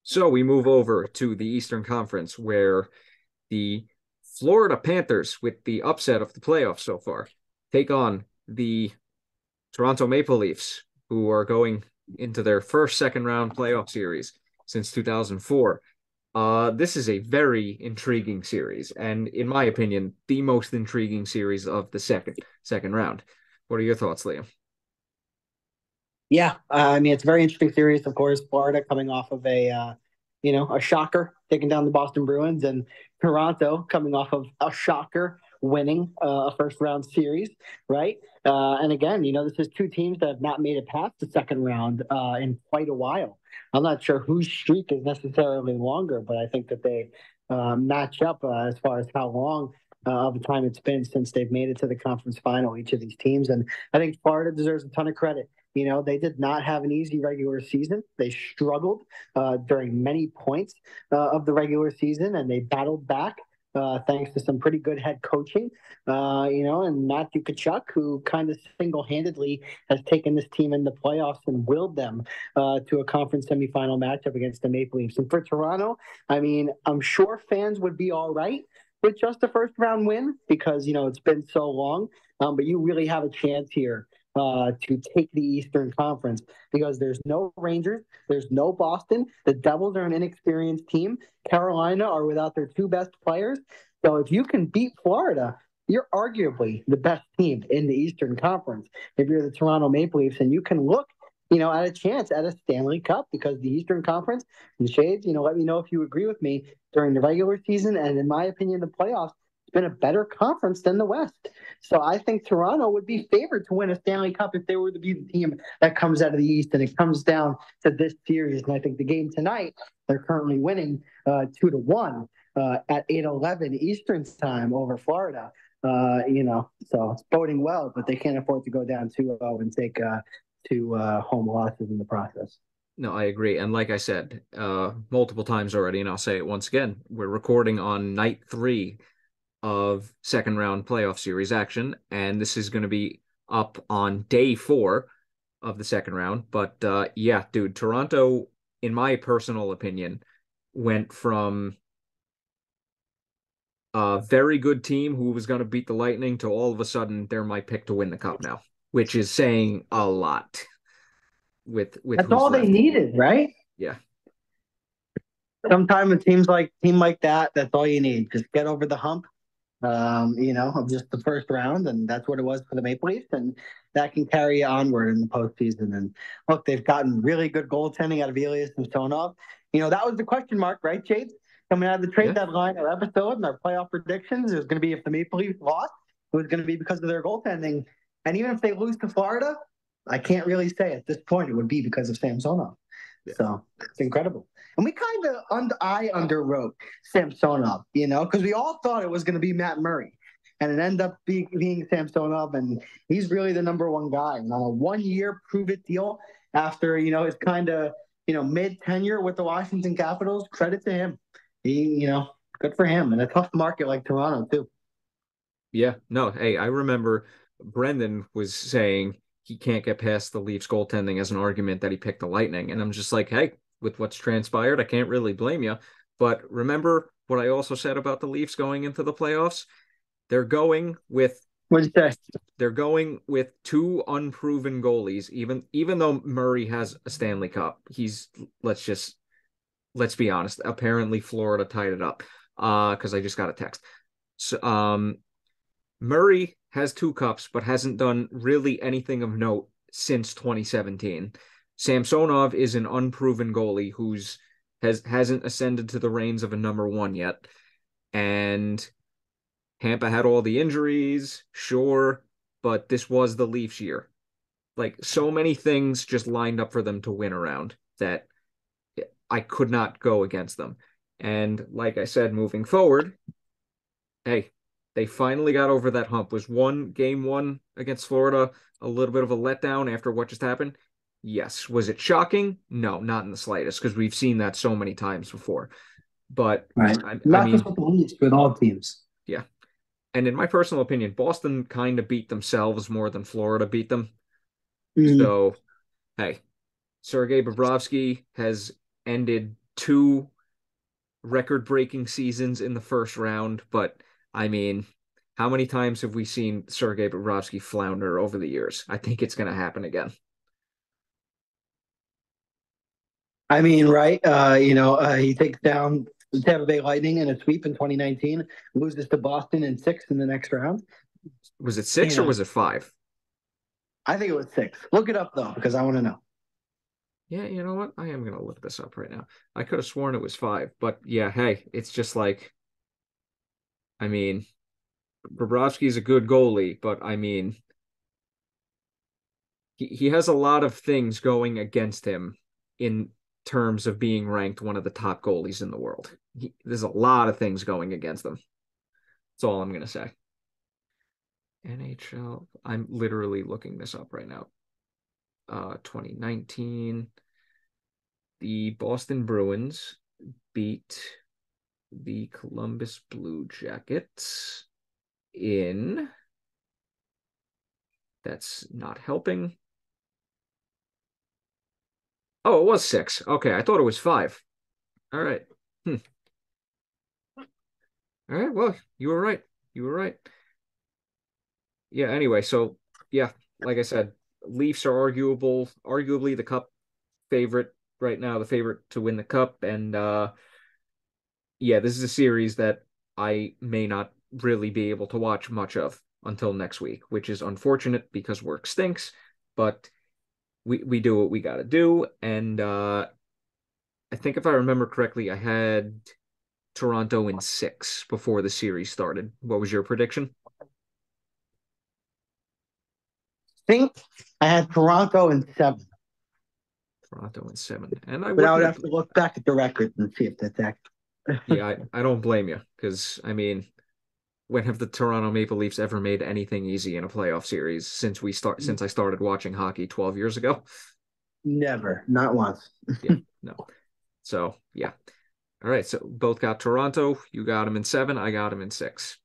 So we move over to the Eastern Conference where the Florida Panthers, with the upset of the playoffs so far, take on the Toronto Maple Leafs, who are going into their first second round playoff series since 2004. This is a very intriguing series, and in my opinion, the most intriguing series of the second round. What are your thoughts, Liam? Yeah, I mean it's a very interesting series. Of course, Florida coming off of a shocker, taking down the Boston Bruins, and Toronto coming off of a shocker, winning a first round series, right? And again, this is two teams that have not made it past the second round in quite a while. I'm not sure whose streak is necessarily longer, but I think that they match up as far as how long. Of the time it's been since they've made it to the conference final, each of these teams. And I think Florida deserves a ton of credit. They did not have an easy regular season. They struggled during many points of the regular season, and they battled back thanks to some pretty good head coaching. And Matthew Kachuk, who kind of single-handedly has taken this team in the playoffs and willed them to a conference semifinal matchup against the Maple Leafs. And for Toronto, I mean, I'm sure fans would be all right with just a first round win because it's been so long. But you really have a chance here to take the Eastern Conference because there's no Rangers, there's no Boston. The Devils are an inexperienced team. Carolina are without their two best players. So if you can beat Florida, you're arguably the best team in the Eastern Conference. If you're the Toronto Maple Leafs, and you can look, at a chance at a Stanley Cup because the Eastern Conference and Shades, let me know if you agree with me during the regular season and in my opinion, the playoffs been a better conference than the West. So I think Toronto would be favored to win a Stanley Cup if they were to be the team that comes out of the East. And it comes down to this series. And I think the game tonight, they're currently winning 2-1 at 8:11 Eastern time over Florida. So it's boding well, but they can't afford to go down 2-0 and take two home losses in the process. No, I agree. And like I said, multiple times already, and I'll say it once again, we're recording on night three of second round playoff series action, and this is going to be up on day four of the second round. But yeah, dude, Toronto, in my personal opinion, went from a very good team who was going to beat the Lightning to all of a sudden they're my pick to win the cup now, which is saying a lot with That's who's all they left. needed, right? Yeah. Sometimes a team like that, that's all you need. Just get over the hump, of just the first round, and that's what it was for the Maple Leafs, and that can carry you onward in the postseason. And look, they've gotten really good goaltending out of Elias and Samsonov. That was the question mark, right, Chase? Coming out of the trade Yeah. deadline, our episode and our playoff predictions, it was going to be if the Maple Leafs lost, it was going to be because of their goaltending. And even if they lose to Florida, I can't really say at this point it would be because of Samsonov. Yeah. So it's incredible. And we kind of I underwrote Samsonov, because we all thought it was going to be Matt Murray, and it ended up being Samsonov, and he's really the number one guy. And on a 1 year prove it deal after his kind of mid tenure with the Washington Capitals, credit to him. He good for him in a tough market like Toronto too. Yeah. No, hey, I remember Brendan was saying he can't get past the Leafs goaltending as an argument that he picked the Lightning. And I'm just like, hey, with what's transpired, I can't really blame you. But remember what I also said about the Leafs going into the playoffs? They're going with What'd you say? they're going with two unproven goalies, even though Murray has a Stanley Cup. Let's be honest. Apparently Florida tied it up. Because I just got a text. So Murray has two cups, but hasn't done really anything of note since 2017. Samsonov is an unproven goalie who's hasn't ascended to the reins of a number one yet. And Tampa had all the injuries, sure, but this was the Leafs year. Like so many things just lined up for them to win around that I could not go against them. And like I said, moving forward, hey, they finally got over that hump. Was game one against Florida a little bit of a letdown after what just happened? Yes. Was it shocking? No, not in the slightest, because we've seen that so many times before. But Right. I Not just mean, with the Leafs, with all teams. yeah. And in my personal opinion, Boston kind of beat themselves more than Florida beat them. Mm-hmm. So, hey, Sergei Bobrovsky has ended two record-breaking seasons in the first round, but I mean, how many times have we seen Sergei Bobrovsky flounder over the years? I think it's going to happen again. I mean, right? He takes down the Tampa Bay Lightning in a sweep in 2019, loses to Boston in six in the next round. Was it You six or know, was it five? I think it was six. Look it up though, because I want to know. Yeah, you know what? I am going to look this up right now. I could have sworn it was five, but yeah, hey, it's just like, I mean, Bobrovsky's a good goalie, but I mean, he has a lot of things going against him in terms of being ranked one of the top goalies in the world. There's a lot of things going against him. That's all I'm going to say. NHL. I'm literally looking this up right now. 2019, the Boston Bruins beat the Columbus Blue Jackets in. That's not helping. Oh, it was six. Okay, I thought it was five. All right. Hmm. All right. Well, you were right. You were right. Yeah. Anyway, so yeah, like I said, Leafs are arguably the Cup favorite right now, the favorite to win the Cup, and yeah, this is a series that I may not really be able to watch much of until next week, which is unfortunate because work stinks, but we do what we got to do, and I think if I remember correctly, I had Toronto in six before the series started. What was your prediction? Think I had Toronto in seven, Toronto in seven, and I but I would wouldn't have have. to look back at the record and see if that's accurate. Yeah, I don't blame you because I mean, when have the Toronto Maple Leafs ever made anything easy in a playoff series since I started watching hockey 12 years ago? Never, not once. Yeah, no. So yeah. All right, so both got Toronto. You got them in seven. I got them in six.